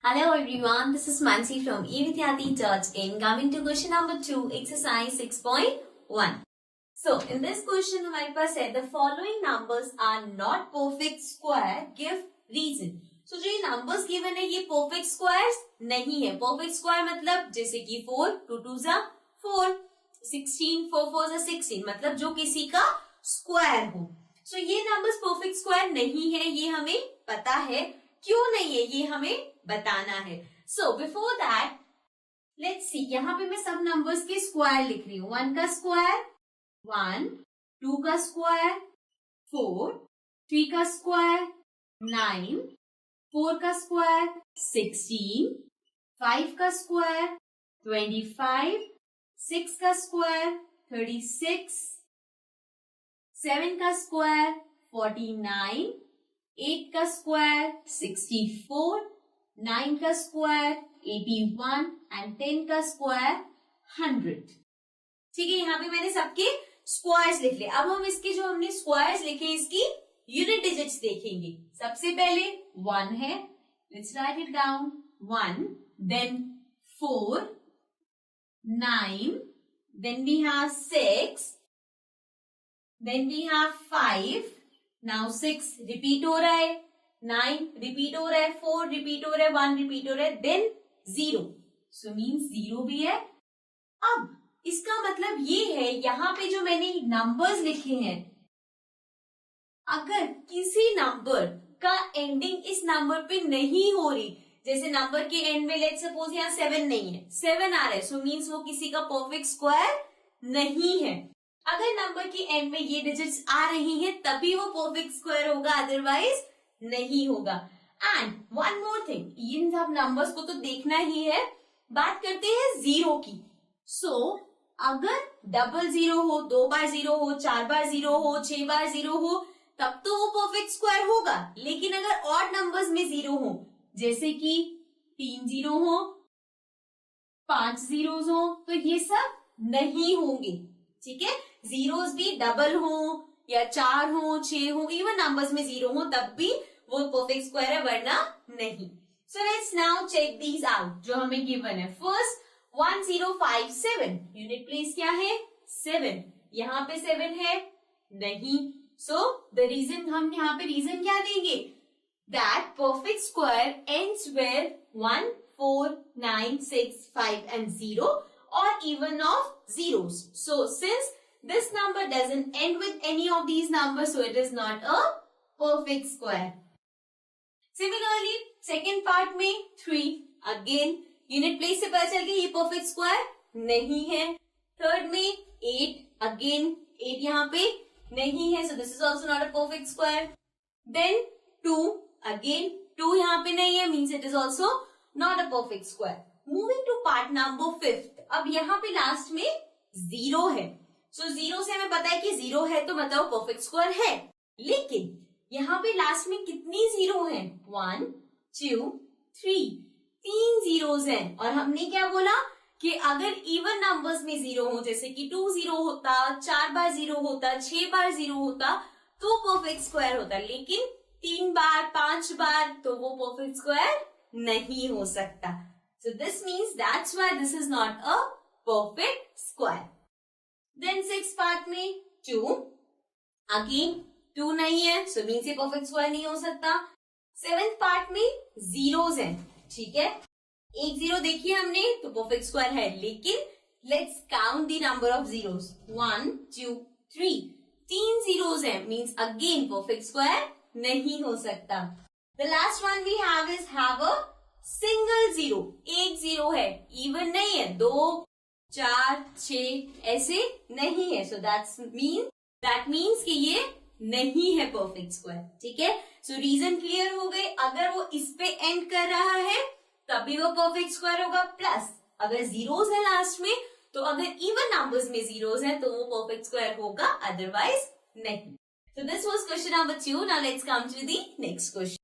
Hello everyone, this is Mansi from evidyati.in. Coming to question number 2, exercise 6.1. So, in this question हमारे पास है the following numbers are not perfect square, give reason. So, जो ये numbers given है ये perfect squares नहीं है. Perfect square मतलब जैसे कि 4, 2 2 जा 4, 16, 4 4 जा 16 मतलब जो किसी का square हो. So, ये numbers perfect square नहीं है, ये हमें पता है. क्यों नहीं है ये हमें बताना है. So before that let's see, यहाँ पे मैं सब नंबर्स के स्क्वायर लिख रही हूँ. 1 का स्क्वायर 1, 2 का स्क्वायर 4, 3 का स्क्वायर 9, 4 का स्क्वायर 16, 5 का स्क्वायर 25, 6 का स्क्वायर 36, 7 का स्क्वायर 49, 8 का स्क्वायर 64, 9 का स्क्वायर 81 एंड 10 का स्क्वायर 100. ठीक है, यहाँ पे मैंने सबके स्क्वायर्स लिख लिए. अब हम इसके जो हमने स्क्वायर्स लिखे इसकी यूनिट डिजिट्स देखेंगे. सबसे पहले 1 है, let's write it down. 1, then 4, 9, then we have 6, then we have 5. Now 6 repeat हो रहा है, 9 रिपीट हो रहा है, 4 रिपीट हो रहा है, 1 रिपीट हो रहा है, देन 0. सो मीन्स 0 भी है. अब इसका मतलब ये है यहाँ पे जो मैंने नंबर्स लिखे हैं, अगर किसी नंबर का एंडिंग इस नंबर पे नहीं हो रही, जैसे नंबर के एंड में लेट्स सपोज यहाँ 7 नहीं है, 7 आ रहा है, सो मीन्स वो किसी का परफेक्ट स्क्वायर नहीं है. अगर नंबर के एंड में ये डिजिट्स आ रही हैं तभी वो परफेक्ट स्क्वायर होगा, अदरवाइज नहीं होगा. एंड वन मोर थिंग, इन सब नंबर्स को तो देखना ही है. बात करते हैं 0 की. सो अगर डबल 0 हो, 2 बार 0 हो, 4 बार 0 हो, 6 बार 0 हो, तब तो वो परफेक्ट स्क्वायर होगा. लेकिन अगर ऑड नंबर्स में 0 हो, जैसे कि 3 0 हो, 5 zeros हो, तो ये सब नहीं होंगे. ठीक है, जीरोस भी डबल हो या 4 हो, 6 हो, इवन नंबर्स में 0 हो तब भी वो परफेक्ट स्क्वायर है, वरना नहीं. So let's now check these out जो हमें गिवन है. फर्स्ट 1057, यूनिट प्लेस क्या है 7. यहाँ पे 7 है नहीं. सो द रीजन, हम यहाँ पे रीजन क्या देंगे, that perfect square ends where 1, 4, 9, 6, 5 and 0 or even of zeros. So since this number doesn't end with any of these numbers, so it is not a perfect square. Similarly, second part में 3, again unit place से पता चल गया ये perfect square नहीं है. Third में 8, again 8 यहाँ पे नहीं है, so this is also not a perfect square. Then 2, again 2 यहाँ पे नहीं है, means it is also not a perfect square. Moving to part number 5. अब यहाँ पे लास्ट में 0 है. सो 0 से हमें पता है कि 0 है तो मतलब परफेक्ट स्क्वायर है. लेकिन यहाँ पे लास्ट में कितनी 0 है, 1, 2, 3, 3 zeros हैं. और हमने क्या बोला कि अगर इवन नंबर्स में 0 हो, जैसे कि 2 0 होता, 4 बार 0 होता, 6 बार 0 होता, तो परफेक्ट स्क्वायर होता. लेकिन 3 बार 5 बार तो वो परफेक्ट स्क्वायर नहीं हो सकता. So this means that's why this is not a perfect square. Then sixth part में 2, again 2 नहीं है, so means ये perfect square नहीं हो सकता. Seventh part में zeros हैं, ठीक है, एक 0 देखिए हमने तो perfect square है. लेकिन let's count the number of zeros. 1, 2, 3, 3 zeros हैं, means again perfect square नहीं हो सकता. The last one we have is have a single 0, एक 0 है, इवन नहीं है, 2, 4, 6 ऐसे नहीं है. सो दैट मीन्स कि ये नहीं है परफेक्ट स्क्वायर. ठीक है, सो रीजन क्लियर हो गए. अगर वो इस पे एंड कर रहा है तभी वो परफेक्ट स्क्वायर होगा. प्लस अगर जीरोस है लास्ट में, तो अगर इवन नंबर्स में जीरोस है तो वो परफेक्ट स्क्वायर होगा, अदरवाइज नहीं. So this was question number 2. Now let's come to the next question.